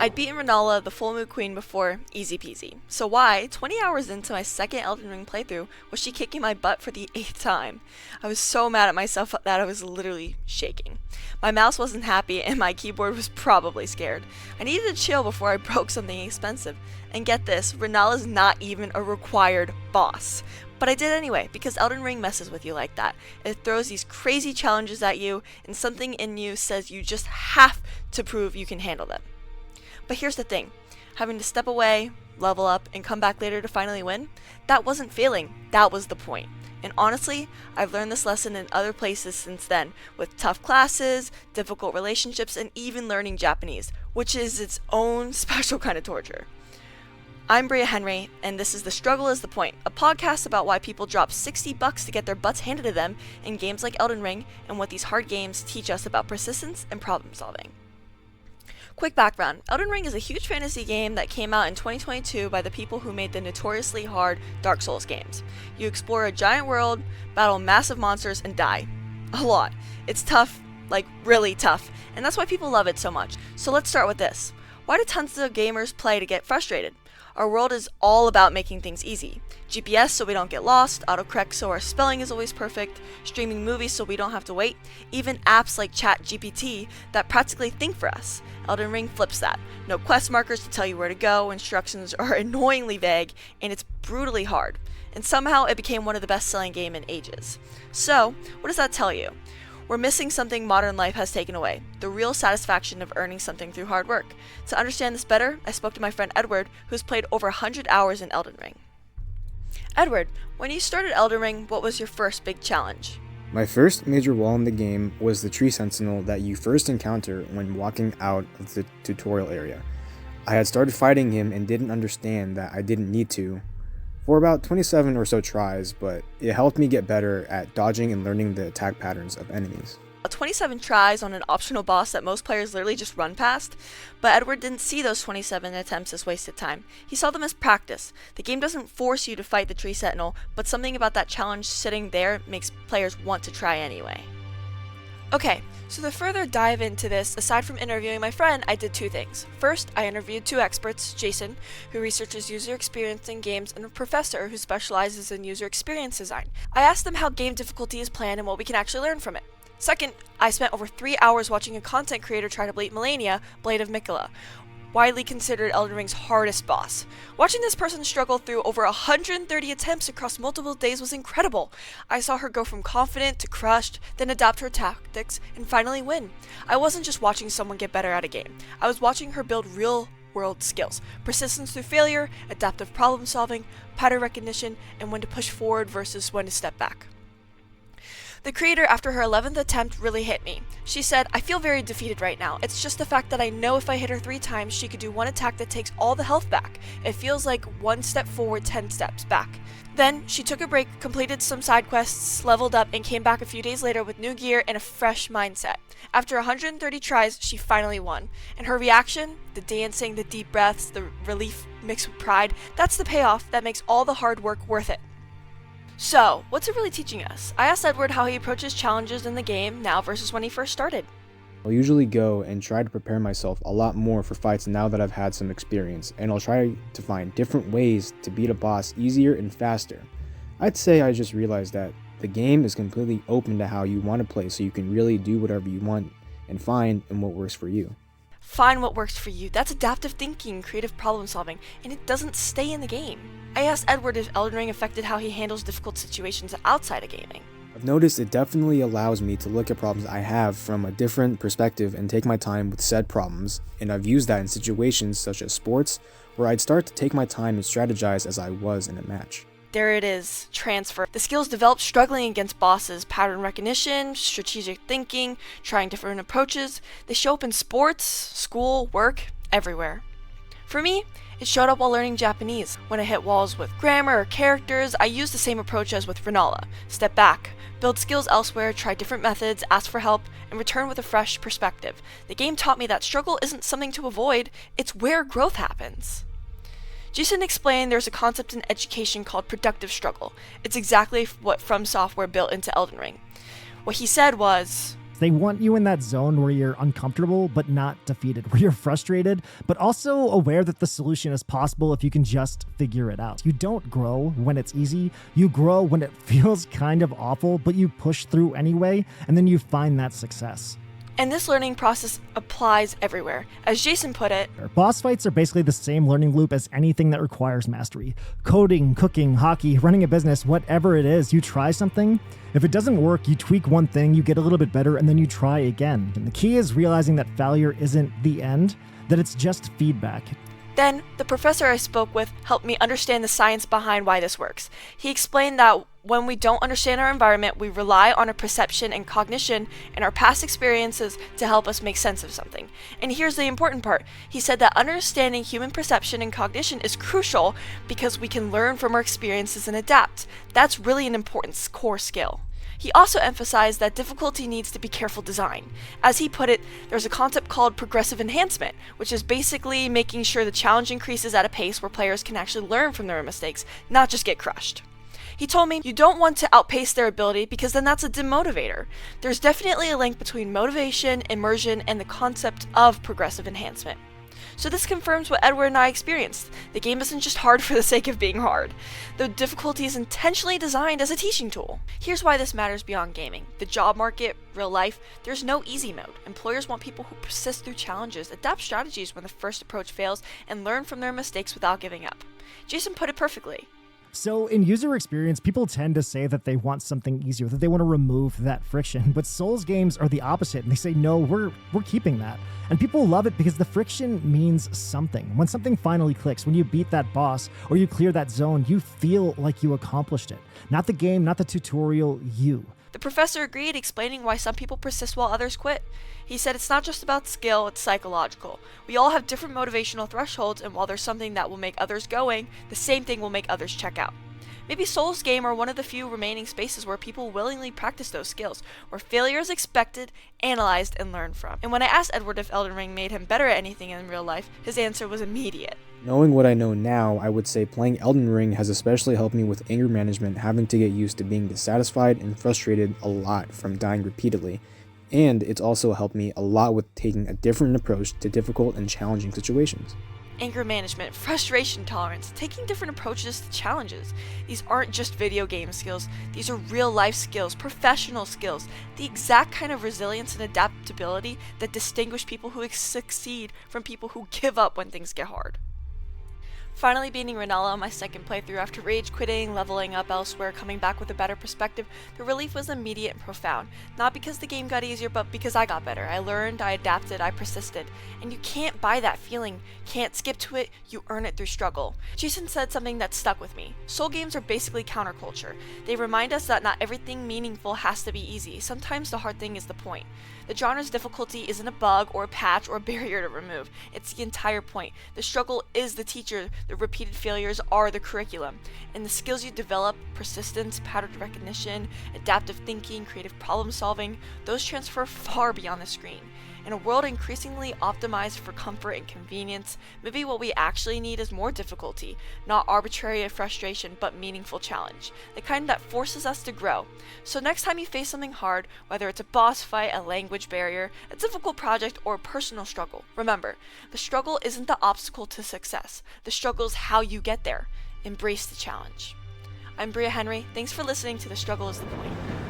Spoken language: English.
I'd beaten Renala, the Full Moon Queen, before, easy peasy. So why, 20 hours into my second Elden Ring playthrough, was she kicking my butt for the 8th time? I was so mad at myself that I was literally shaking. My mouse wasn't happy and my keyboard was probably scared. I needed to chill before I broke something expensive. And get this, Renala's not even a required boss. But I did anyway, because Elden Ring messes with you like that. It throws these crazy challenges at you, and something in you says you just have to prove you can handle them. But here's the thing, having to step away, level up, and come back later to finally win, that wasn't failing, that was the point. And honestly, I've learned this lesson in other places since then, with tough classes, difficult relationships, and even learning Japanese, which is its own special kind of torture. I'm Bria Henry, and this is The Struggle is the Point, a podcast about why people drop $60 to get their butts handed to them in games like Elden Ring, and what these hard games teach us about persistence and problem solving. Quick background, Elden Ring is a huge fantasy game that came out in 2022 by the people who made the notoriously hard Dark Souls games. You explore a giant world, battle massive monsters, and die. A lot. It's tough, like really tough, and that's why people love it so much. So let's start with this. Why do tons of gamers play to get frustrated? Our world is all about making things easy. GPS so we don't get lost, autocorrect so our spelling is always perfect, streaming movies so we don't have to wait, even apps like ChatGPT that practically think for us. Elden Ring flips that. No quest markers to tell you where to go, instructions are annoyingly vague, and it's brutally hard. And somehow it became one of the best-selling games in ages. So, what does that tell you? We're missing something modern life has taken away, the real satisfaction of earning something through hard work. To understand this better, I spoke to my friend Edward, who's played over 100 hours in Elden Ring. Edward, when you started Elden Ring, what was your first big challenge? My first major wall in the game was the tree sentinel that you first encounter when walking out of the tutorial area. I had started fighting him and didn't understand that I didn't need to for about 27 or so tries, but it helped me get better at dodging and learning the attack patterns of enemies. 27 tries on an optional boss that most players literally just run past, but Edward didn't see those 27 attempts as wasted time. He saw them as practice. The game doesn't force you to fight the tree sentinel, but something about that challenge sitting there makes players want to try anyway. Okay, so to further dive into this, aside from interviewing my friend, I did two things. First, I interviewed two experts, Jason, who researches user experience in games, and a professor who specializes in user experience design. I asked them how game difficulty is planned and what we can actually learn from it. Second, I spent over 3 hours watching a content creator try to beat Melania, Blade of Miquella, widely considered Elden Ring's hardest boss. Watching this person struggle through over 130 attempts across multiple days was incredible. I saw her go from confident to crushed, then adapt her tactics, and finally win. I wasn't just watching someone get better at a game. I was watching her build real-world skills, persistence through failure, adaptive problem solving, pattern recognition, and when to push forward versus when to step back. The creator, after her 11th attempt, really hit me. She said, "I feel very defeated right now. It's just the fact that I know if I hit her 3 times, she could do one attack that takes all the health back. It feels like 1 step forward, 10 steps back." Then, she took a break, completed some side quests, leveled up, and came back a few days later with new gear and a fresh mindset. After 130 tries, she finally won. And her reaction, the dancing, the deep breaths, the relief mixed with pride, that's the payoff that makes all the hard work worth it. So, what's it really teaching us? I asked Edward how he approaches challenges in the game now versus when he first started. I'll usually go and try to prepare myself a lot more for fights now that I've had some experience, and I'll try to find different ways to beat a boss easier and faster. I'd say I just realized that the game is completely open to how you want to play, so you can really do whatever you want and find what works for you. Find what works for you. That's adaptive thinking, creative problem solving, and it doesn't stay in the game. I asked Edward if Elden Ring affected how he handles difficult situations outside of gaming. I've noticed it definitely allows me to look at problems I have from a different perspective and take my time with said problems, and I've used that in situations such as sports, where I'd start to take my time and strategize as I was in a match. There it is, transfer. The skills developed struggling against bosses, pattern recognition, strategic thinking, trying different approaches, they show up in sports, school, work, everywhere. For me, it showed up while learning Japanese. When I hit walls with grammar or characters, I used the same approach as with Renala. Step back, build skills elsewhere, try different methods, ask for help, and return with a fresh perspective. The game taught me that struggle isn't something to avoid, it's where growth happens. Jason explained there's a concept in education called productive struggle. It's exactly what From Software built into Elden Ring. What he said was, They want you in that zone where you're uncomfortable but not defeated, where you're frustrated but also aware that the solution is possible if you can just figure it out. You don't grow when it's easy. You grow when it feels kind of awful, but you push through anyway, and then you find that success. And this learning process applies everywhere. As Jason put it, boss fights are basically the same learning loop as anything that requires mastery. Coding, cooking, hockey, running a business, whatever it is, you try something. If it doesn't work, you tweak one thing, you get a little bit better, and then you try again. And the key is realizing that failure isn't the end, that it's just feedback. Then, the professor I spoke with helped me understand the science behind why this works. He explained that when we don't understand our environment, we rely on our perception and cognition and our past experiences to help us make sense of something. And here's the important part. He said that understanding human perception and cognition is crucial because we can learn from our experiences and adapt. That's really an important core skill. He also emphasized that difficulty needs to be careful design. As he put it, there's a concept called progressive enhancement, which is basically making sure the challenge increases at a pace where players can actually learn from their mistakes, not just get crushed. He told me you don't want to outpace their ability because then that's a demotivator. There's definitely a link between motivation, immersion, and the concept of progressive enhancement. So this confirms what Edward and I experienced. The game isn't just hard for the sake of being hard. The difficulty is intentionally designed as a teaching tool. Here's why this matters beyond gaming. The job market, real life, there's no easy mode. Employers want people who persist through challenges, adapt strategies when the first approach fails, and learn from their mistakes without giving up. Jason put it perfectly. So in user experience, people tend to say that they want something easier, that they want to remove that friction. But Souls games are the opposite, and they say, no, we're keeping that. And people love it because the friction means something. When something finally clicks, when you beat that boss or you clear that zone, you feel like you accomplished it. Not the game, not the tutorial, you. The professor agreed, explaining why some people persist while others quit. He said it's not just about skill, it's psychological. We all have different motivational thresholds, and while there's something that will make others going, the same thing will make others check out. Maybe Souls game are one of the few remaining spaces where people willingly practice those skills, where failure is expected, analyzed, and learned from. And when I asked Edward if Elden Ring made him better at anything in real life, his answer was immediate. Knowing what I know now, I would say playing Elden Ring has especially helped me with anger management, having to get used to being dissatisfied and frustrated a lot from dying repeatedly. And it's also helped me a lot with taking a different approach to difficult and challenging situations. Anger management, frustration tolerance, taking different approaches to challenges. These aren't just video game skills, these are real life skills, professional skills, the exact kind of resilience and adaptability that distinguish people who succeed from people who give up when things get hard. Finally beating Renala on my second playthrough after rage quitting, leveling up elsewhere, coming back with a better perspective, the relief was immediate and profound. Not because the game got easier, but because I got better. I learned, I adapted, I persisted. And you can't buy that feeling, can't skip to it, you earn it through struggle. Jason said something that stuck with me. Soul games are basically counterculture. They remind us that not everything meaningful has to be easy. Sometimes the hard thing is the point. The genre's difficulty isn't a bug or a patch or a barrier to remove. It's the entire point. The struggle is the teacher, the repeated failures are the curriculum. And the skills you develop, persistence, pattern recognition, adaptive thinking, creative problem solving, those transfer far beyond the screen. In a world increasingly optimized for comfort and convenience, maybe what we actually need is more difficulty, not arbitrary frustration, but meaningful challenge, the kind that forces us to grow. So next time you face something hard, whether it's a boss fight, a language barrier, a difficult project, or a personal struggle, remember, the struggle isn't the obstacle to success. The struggle is how you get there. Embrace the challenge. I'm Bria Henry. Thanks for listening to The Struggle is the Point.